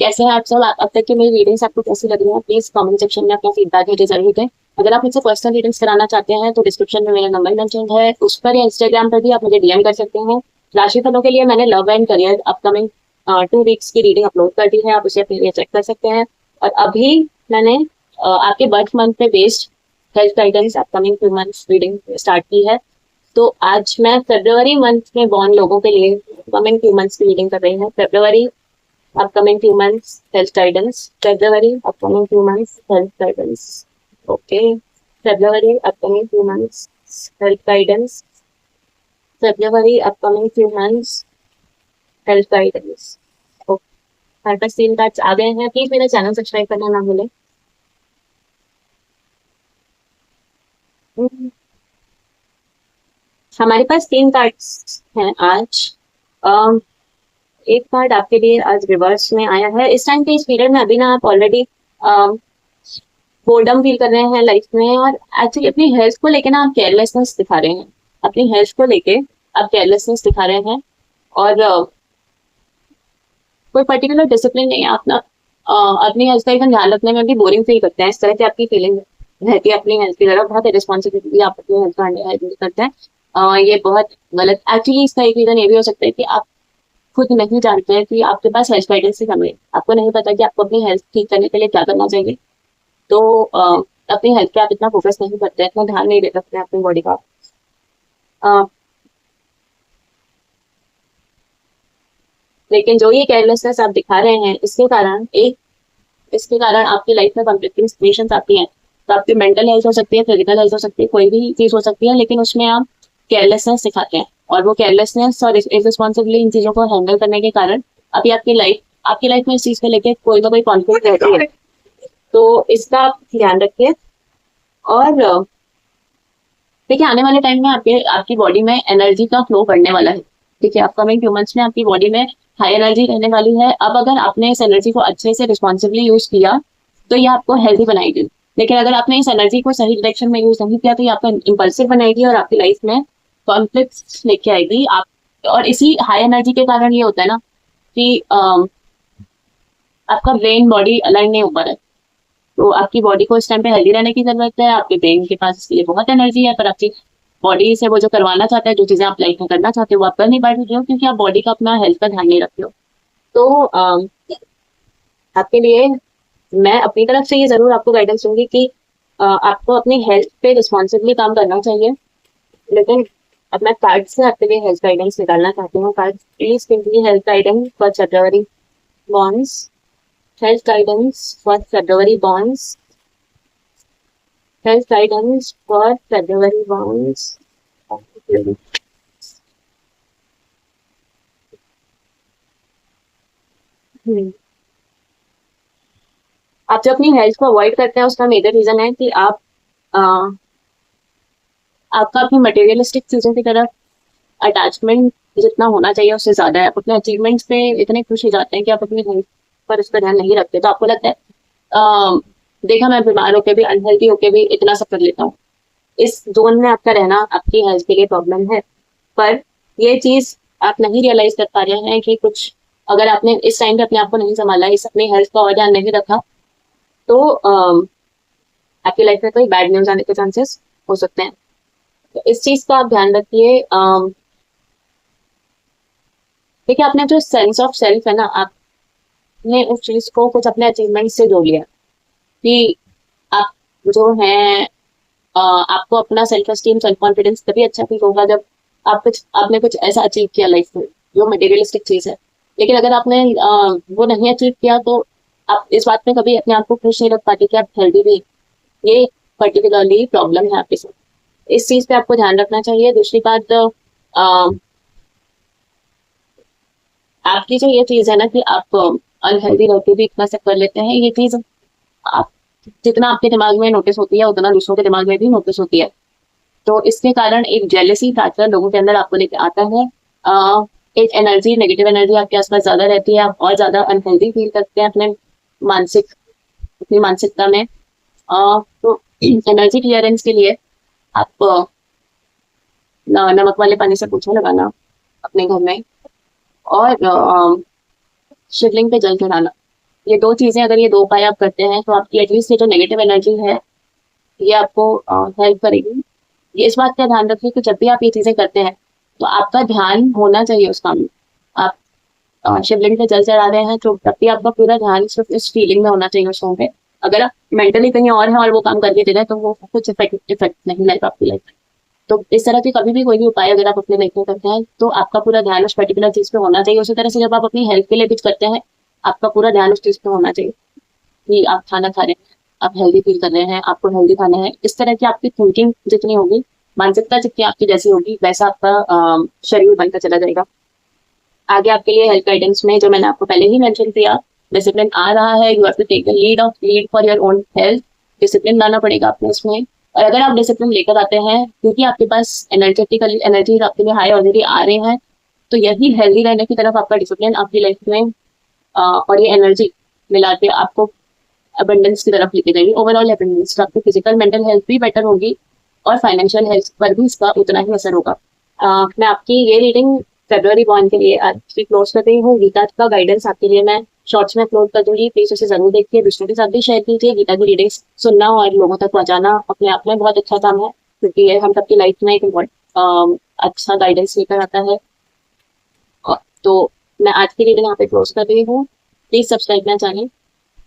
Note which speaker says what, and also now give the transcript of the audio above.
Speaker 1: कैसे हैं आप सब? अब तक की मेरी रीडिंग्स आपको कैसी लग रही है? प्लीज कमेंट सेक्शन में अपना फीडबैक मुझे जरूर दें। अगर आप मुझसे पर्सनल रीडिंग्स कराना चाहते हैं तो डिस्क्रिप्शन में मेरा नंबर मेंशन है, उस पर या इंस्टाग्राम पर भी आप मुझे डीएम कर सकते हैं। राशि फलों के लिए मैंने love and career upcoming 2 weeks की रीडिंग अपलोड कर दी है, आप उसे अपने लिए चेक कर सकते हैं। और अभी मैंने आपके बर्थ मंथ पे based health guidance upcoming 2 months reading start की है। तो आज मैं फरवरी मंथ में बॉर्न लोगों के लिए अपकमिंग 2 मंथ्स की रीडिंग कर रही हूँ। फरवरी upcoming 2 months health guidance. February upcoming 2 months health guidance. Okay. February upcoming 2 months health guidance. February upcoming 2 months health guidance. Okay. हमारे पास 3 कार्ड्स आ गए हैं। प्लीज मेरा चैनल सब्सक्राइब करना ना भूलें। हमारे पास 3 कार्ड्स हैं आज। अम, एक कार्ड आपके लिए आज रिवर्स में आया है। इस टाइम पे इस पीरियड में अभी ना आप ऑलरेडी बोर्डम फील कर रहे हैं लाइफ में, और एक्चुअली अपनी हेल्थ को लेके ना आप केयरलेसनेस दिखा रहे हैं। अपनी हेल्थ को लेके आप केयरलेसनेस दिखा रहे हैं, और कोई पर्टिकुलर डिसिप्लिन नहीं है। आप ना अपनी हेल्थ का इवन ध्यान रखने में भी बोरिंग फील करते हैं। इस तरह की आपकी फीलिंग रहती है अपनी हेल्थ की तरफ। बहुत रिस्पॉन्सिबिलिटी आप अपनी हेल्थ का हैंडल करते हैं। ये बहुत गलत। एक्चुअली इसका एक रीजन ये भी हो सकता है कि आप खुद नहीं जानते हैं कि आपके पास हेल्थ गाइडेंस की कमी है। आपको नहीं पता कि आपको अपनी हेल्थ ठीक करने के लिए क्या करना चाहिए। तो अपनी हेल्थ पे आप इतना फोकस नहीं करते हैं, इतना ध्यान नहीं दे सकते अपनी बॉडी का। अ, लेकिन जो ये केयरलेसनेस आप दिखा रहे हैं, इसके कारण आपकी लाइफ में कॉन्फ्लिक्टिंग सिचुएशंस आती हैं। तो आपकी मेंटल हेल्थ हो सकती है, फिजिकल हेल्थ हो सकती है, कोई भी चीज हो सकती है, लेकिन उसमें आप केयरलेसनेस दिखाते हैं। और वो केयरलेसनेस और इररिस्पॉन्सिबली इन चीजों को हैंडल करने के कारण अभी आपकी लाइफ में इस चीज को लेकर कोई ना कोई कॉन्फ्लिक्ट रहती है। तो इसका आप ध्यान रखिए। और देखिए, आने वाले टाइम में आपकी बॉडी में एनर्जी का फ्लो बढ़ने वाला है। ठीक है, अपकमिंग 2 मंथ्स में आपकी बॉडी में हाई एनर्जी रहने वाली है। अब अगर आपने इस एनर्जी को अच्छे से रिस्पॉन्सिबली यूज किया तो ये आपको हेल्दी बनाएगी। लेकिन अगर आपने इस एनर्जी को सही डायरेक्शन में यूज नहीं किया तो ये आपको इम्पल्सिव बनाएगी और आपकी लाइफ में कॉन्फ्लिक्ट लेके आएगी। आप और इसी हाई एनर्जी के कारण ये होता है ना कि आपका ब्रेन बॉडी अलाइन नहीं हो पा रहा है। तो आपकी बॉडी को इस टाइम पे हेल्दी रहने की जरूरत है। आपके ब्रेन के पास इसके लिए बहुत एनर्जी है, पर आपकी बॉडी से वो जो करवाना चाहता है, जो चीजें आप लाइफ में करना चाहते हो, वो आप कर नहीं पा रहे हो क्योंकि आप बॉडी का अपना हेल्थ का ध्यान नहीं रखते हो। तो आपके लिए मैं अपनी तरफ से ये जरूर आपको गाइडेंस दूंगी कि आपको अपनी हेल्थ पे रिस्पॉन्सिबली काम करना चाहिए। लेकिन अब मैं कार्ड से आपके लिए हेल्थ गाइडेंस निकालना चाहती हूँ। Card please give me health guidance for February bonds. Health guidance for February bonds. Health guidance for February bonds. आप जो अपनी हेल्थ को अवॉइड करते हैं उसका मेजर रीजन है कि आ, आपका अपनी मटेरियलिस्टिक चीजों की तरफ अटैचमेंट जितना होना चाहिए उससे ज्यादा है। आप अपने अचीवमेंट्स पे इतने खुश हो जाते हैं कि आप अपनी हेल्थ पर उस पर ध्यान नहीं रखते। तो आपको लगता है देखा, मैं बीमार होकर भी, अनहेल्थी होकर भी इतना सब कर लेता हूँ। इस जोन में आपका रहना आपकी हेल्थ के लिए प्रॉब्लम है। पर ये चीज आप नहीं रियलाइज कर पा रहे हैं कि कुछ अगर आपने इस टाइम पे अपने आप को नहीं संभाला, इस अपनी हेल्थ का और ध्यान नहीं रखा, तो आपकी लाइफ में कोई बैड न्यूज आने के चांसेस हो सकते हैं। तो इस चीज का आप ध्यान रखिए। देखिए, आपने जो सेंस ऑफ सेल्फ है ना, आपने उस चीज को कुछ अपने अचीवमेंट से जोड़ लिया कि आप जो हैं, आपको अपना सेल्फ एस्टीम, सेल्फ कॉन्फिडेंस तभी अच्छा फील होगा जब आपने कुछ ऐसा अचीव किया लाइफ में जो मटेरियलिस्टिक चीज है। लेकिन अगर आपने वो नहीं अचीव किया तो आप इस बात में कभी अपने आप को खुश नहीं रख पाते कि आप हेल्दी भी। ये पर्टिकुलरली प्रॉब्लम है आपके साथ। इस चीज पे आपको ध्यान रखना चाहिए। दूसरी बात, आपकी जो ये चीज है ना कि आप अनहेल्दी रह के भी इतना सब कर लेते हैं, ये चीज आप जितना आपके दिमाग में नोटिस होती है उतना दूसरों के दिमाग में भी नोटिस होती है। तो इसके कारण एक जेलेसी फैक्टर लोगों के अंदर आपको लेके आता है। एक एनर्जी, नेगेटिव एनर्जी आपके आसपास ज्यादा रहती है। आप और ज्यादा अनहेल्दी फील करते हैं मानसिक अपनी मानसिकता में। तो एनर्जी क्लियरेंस के लिए आप नमक वाले पानी से पोछा लगाना अपने घर में, और शिवलिंग पे जल चढ़ाना। ये 2 चीजें अगर ये 2 उपाय आप करते हैं तो आपकी एटलीस्ट ये जो नेगेटिव एनर्जी है ये आपको हेल्प करेगी। ये इस बात का ध्यान रखिए कि जब भी आप ये चीजें करते हैं तो आपका ध्यान होना चाहिए उस काम में। आप शिवलिंग पे जल चढ़ा रहे हैं तो तब भी आपका पूरा ध्यान सिर्फ इस फीलिंग में होना चाहिए उस समय पे। अगर आप मेंटली कहीं और हैं और वो काम करके दे रहे हैं तो वो कुछ इफेक्ट नहीं लाएगा आपकी लाइफ में। तो इस तरह के कभी भी कोई भी उपाय अगर आप अपने लाइफ में करते हैं तो आपका पूरा ध्यान उस पर्टिकुलर चीज पे होना चाहिए। उसी तरह से जब आप अपनी हेल्थ के लिए कुछ करते हैं आपका पूरा ध्यान उस चीज पे होना चाहिए कि आप खाना खा रहे हैं, आप हेल्दी फील कर रहे हैं, आपको हेल्दी खाना है। इस तरह की आपकी थिंकिंग जितनी होगी, मानसिकता जितनी आपकी जैसी होगी, वैसा आपका शरीर बनकर चला जाएगा। आगे आपके लिए हेल्थ गाइडेंस में जो मैंने आपको पहले ही मेंशन किया, डिसिप्लिन आ रहा है। You have to take the lead for your own health. Discipline लाना पड़ेगा आपको इसमें। और अगर आप डिसिप्लिन लेकर आते हैं क्योंकि आपके पास एनर्जेटिकल एनर्जी आपके लिए हाई ऑलरेडी आ रहे हैं, तो यही हेल्दी रहने की तरफ आपका डिसिप्लिन आपकी लाइफ में और ये एनर्जी मिला के आपको अबंडेंस की तरफ लेके जाएगी। ओवरऑल अबंडेंस, तो आपकी फिजिकल मेंटल हेल्थ भी बेटर होगी और फाइनेंशियल हेल्थ पर भी इसका उतना ही असर होगा। मैं आपकी ये रीडिंग फेब्रुअरी 1 के लिए आज की क्लोज कर रही हूँ। गीता का गाइडेंस आपके लिए मैं शॉर्ट्स में अपलोड कर दूंगी, प्लीज उसे जरूर देखिए, दूसरों के साथ भी शेयर कीजिए। गीता की रीडिंग्स सुनना और लोगों तक पहुंचाना अपने आप में बहुत अच्छा काम है क्योंकि ये हम सबकी लाइफ में एक बहुत अच्छा गाइडेंस लेकर आता है। तो मैं आज की रीडिंग यहाँ पे क्लोज कर रही हूँ। प्लीज सब्सक्राइब ना चैनल।